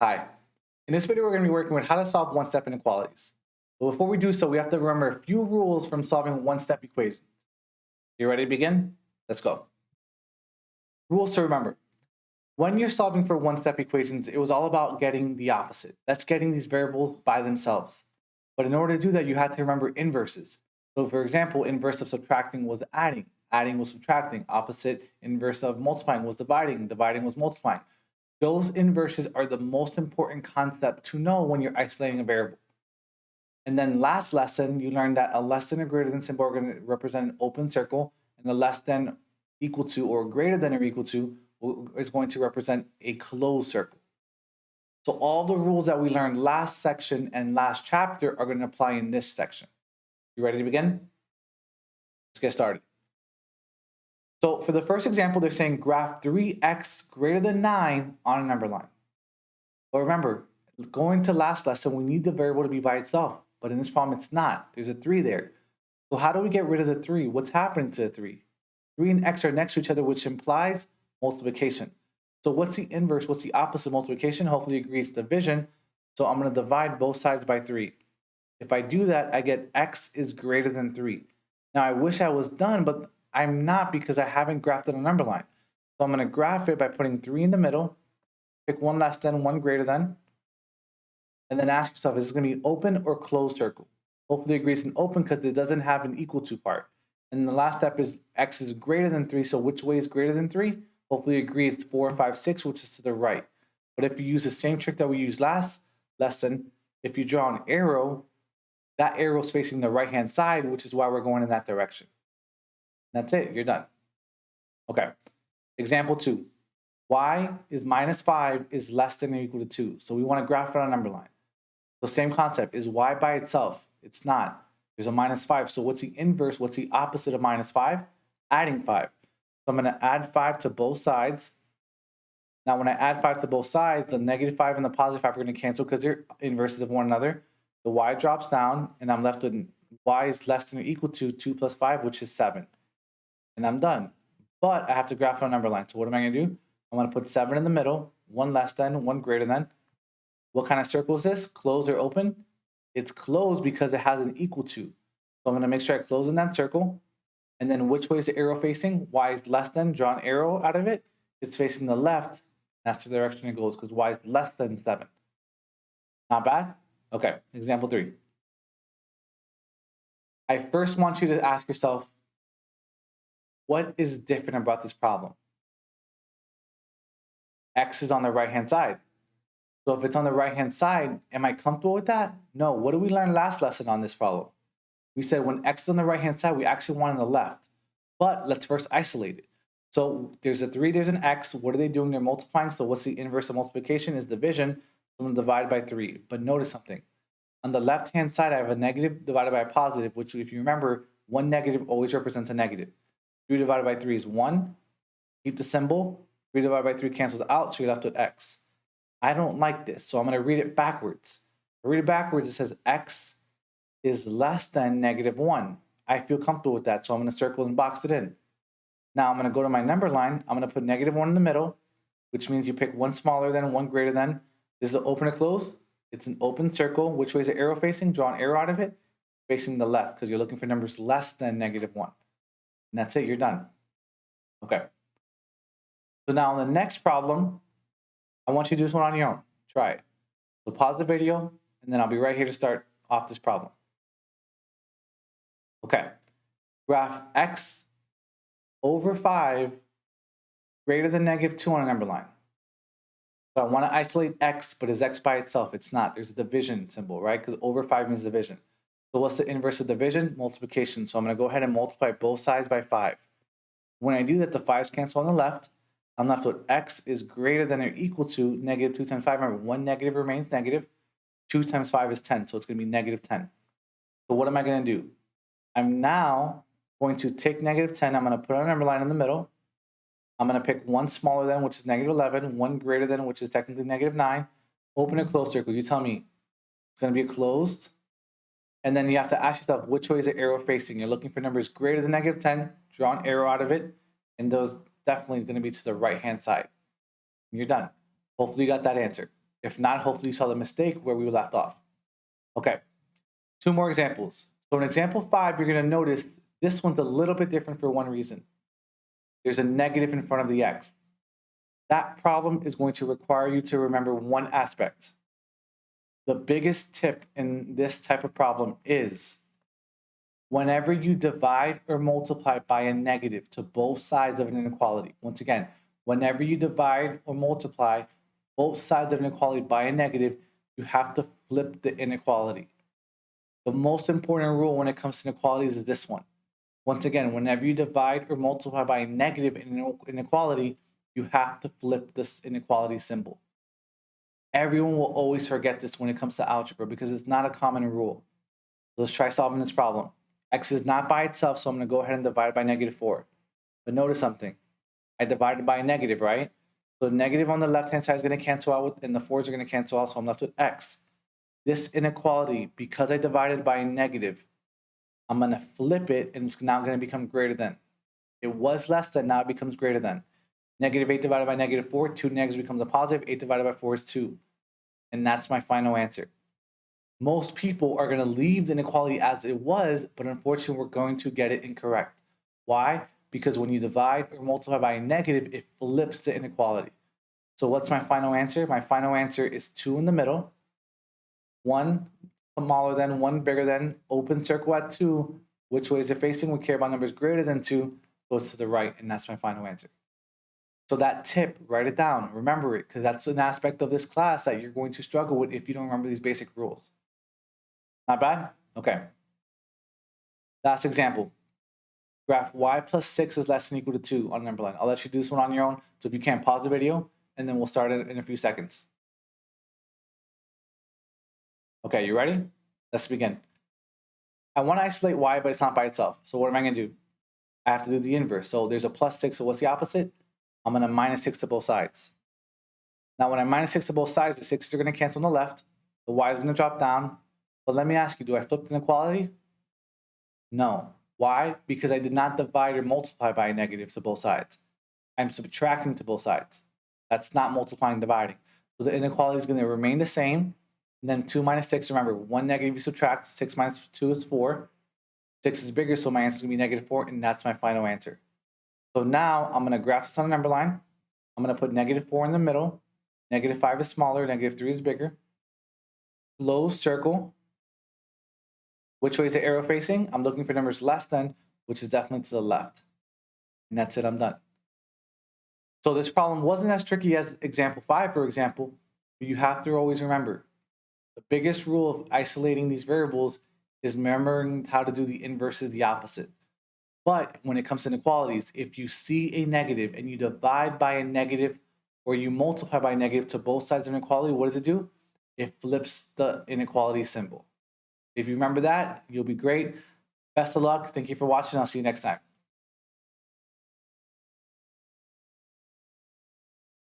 Hi. In this video, we're going to be working with how to solve one-step inequalities. But before we do so, we have to remember a few rules from solving one-step equations. You ready to begin? Let's go. Rules to remember. When you're solving for one-step equations, it was all about getting the opposite. That's getting these variables by themselves. But in order to do that, you had to remember inverses. So for example, inverse of subtracting was adding. Adding was subtracting. Opposite inverse of multiplying was dividing. Dividing was multiplying. Those inverses are the most important concept to know when you're isolating a variable. And then last lesson, you learned that a less than or greater than symbol are going to represent an open circle, and a less than equal to or greater than or equal to is going to represent a closed circle. So all the rules that we learned last section and last chapter are going to apply in this section. You ready to begin? Let's get started. So for the first example, they're saying graph 3x greater than 9 on a number line. But remember, going to last lesson, we need the variable to be by itself. But in this problem, it's not. There's a 3 there. So how do we get rid of the 3? What's happening to the 3? 3 and x are next to each other, which implies multiplication. So what's the inverse? What's the opposite of multiplication? Hopefully you agree it's division. So I'm going to divide both sides by 3. If I do that, I get x is greater than 3. Now I wish I was done, but I'm not because I haven't graphed it on a number line. So I'm going to graph it by putting 3 in the middle, pick one less than, one greater than, and then ask yourself, is this going to be open or closed circle? Hopefully you agree it's an open because it doesn't have an equal to part. And the last step is x is greater than 3, so which way is greater than 3? Hopefully you agree it's 4, 5, 6, which is to the right. But if you use the same trick that we used last lesson, if you draw an arrow, that arrow is facing the right-hand side, which is why we're going in that direction. That's it, you're done. Okay, example 2. Y is minus 5 is less than or equal to 2. So we want to graph it on a number line. So same concept, is y by itself? It's not. There's a minus 5. So what's the inverse? What's the opposite of minus 5? Adding 5. So I'm going to add 5 to both sides. Now when I add 5 to both sides, the negative 5 and the positive 5 are going to cancel because they're inverses of one another. The y drops down, and I'm left with y is less than or equal to 2 plus 5, which is 7. And I'm done. But I have to graph it on a number line. So what am I going to do? I'm going to put 7 in the middle, 1 less than, 1 greater than. What kind of circle is this? Closed or open? It's closed because it has an equal to. So I'm going to make sure I close in that circle. And then which way is the arrow facing? Y is less than, draw an arrow out of it. It's facing the left. That's the direction it goes because y is less than 7. Not bad? Okay, example 3. I first want you to ask yourself, what is different about this problem? X is on the right-hand side. So if it's on the right-hand side, am I comfortable with that? No. What did we learn last lesson on this problem? We said when X is on the right-hand side, we actually want it on the left. But let's first isolate it. So there's a 3, there's an X. What are they doing? They're multiplying. So what's the inverse of multiplication? Is division. So I'm going to divide by 3. But notice something. On the left-hand side, I have a negative divided by a positive, which if you remember, one negative always represents a negative. 3 divided by 3 is 1. Keep the symbol. 3 divided by 3 cancels out, so you're left with x. I don't like this, so I'm going to read it backwards. If I read it backwards, it says x is less than negative 1. I feel comfortable with that, so I'm going to circle and box it in. Now I'm going to go to my number line. I'm going to put negative 1 in the middle, which means you pick one smaller than, one greater than. This is an open or close. It's an open circle. Which way is the arrow facing? Draw an arrow out of it. Facing the left, because you're looking for numbers less than negative 1. And that's it, you're done. Okay. So now on the next problem, I want you to do this one on your own. Try it. So pause the video, and then I'll be right here to start off this problem. Okay. Graph x over 5 greater than negative 2 on a number line. So I want to isolate x, but is x by itself? It's not. There's a division symbol, right? Because over 5 means division. So what's the inverse of division? Multiplication. So I'm going to go ahead and multiply both sides by 5. When I do that, the 5's cancel on the left. I'm left with x is greater than or equal to negative 2 times 5. Remember, one negative remains negative. 2 times 5 is 10, so it's going to be negative 10. So what am I going to do? I'm now going to take negative 10. I'm going to put a number line in the middle. I'm going to pick one smaller than, which is negative 11. One greater than, which is technically negative 9. Open a closed circle. You tell me. It's going to be closed. And then you have to ask yourself, which way is the arrow facing? You're looking for numbers greater than negative 10. Draw an arrow out of it. And those definitely going to be to the right-hand side. And you're done. Hopefully you got that answer. If not, hopefully you saw the mistake where we left off. Okay, 2 more examples. So in example 5, you're going to notice this one's a little bit different for one reason. There's a negative in front of the x. That problem is going to require you to remember one aspect. The biggest tip in this type of problem is whenever you divide or multiply by a negative to both sides of an inequality. Once again, whenever you divide or multiply both sides of an inequality by a negative, you have to flip the inequality. The most important rule when it comes to inequalities is this one. Once again, whenever you divide or multiply by a negative in an inequality, you have to flip this inequality symbol. Everyone will always forget this when it comes to algebra because it's not a common rule. So let's try solving this problem. X is not by itself, so I'm going to go ahead and divide by -4. But notice something. I divided by a negative, right? So the negative on the left-hand side is going to cancel out, and the 4s are going to cancel out, so I'm left with x. This inequality, because I divided by a negative, I'm going to flip it, and it's now going to become greater than. It was less than, now it becomes greater than. -8 divided by -4, 2 negatives becomes a positive, 8 divided by 4 is 2. And that's my final answer. Most people are going to leave the inequality as it was, but unfortunately, we're going to get it incorrect. Why? Because when you divide or multiply by a negative, it flips the inequality. So what's my final answer? My final answer is 2 in the middle, 1 smaller than, 1 bigger than, open circle at 2. Which way is it facing? We care about numbers greater than 2, so it's to the right, and that's my final answer. So that tip, write it down, remember it, because that's an aspect of this class that you're going to struggle with if you don't remember these basic rules. Not bad? Okay. Last example. Graph y plus 6 is less than or equal to 2 on a number line. I'll let you do this one on your own. So if you can, pause the video, and then we'll start it in a few seconds. Okay, you ready? Let's begin. I want to isolate y, but it's not by itself. So what am I going to do? I have to do the inverse. So there's a plus 6, so what's the opposite? I'm going to minus 6 to both sides. Now when I minus 6 to both sides, the 6s are going to cancel on the left. The y is going to drop down. But let me ask you, do I flip the inequality? No. Why? Because I did not divide or multiply by a negative to both sides. I'm subtracting to both sides. That's not multiplying and dividing. So the inequality is going to remain the same. And then 2 minus 6, remember, 1 negative you subtract, 6 minus 2 is 4. 6 is bigger, so my answer is going to be -4, and that's my final answer. So now I'm going to graph this on a number line. I'm going to put -4 in the middle. -5 is smaller, -3 is bigger. Closed circle. Which way is the arrow facing? I'm looking for numbers less than, which is definitely to the left. And that's it, I'm done. So this problem wasn't as tricky as example 5, for example, but you have to always remember, the biggest rule of isolating these variables is remembering how to do the inverse is the opposite. But when it comes to inequalities, if you see a negative and you divide by a negative or you multiply by a negative to both sides of an inequality, what does it do? It flips the inequality symbol. If you remember that, you'll be great. Best of luck. Thank you for watching. I'll see you next time.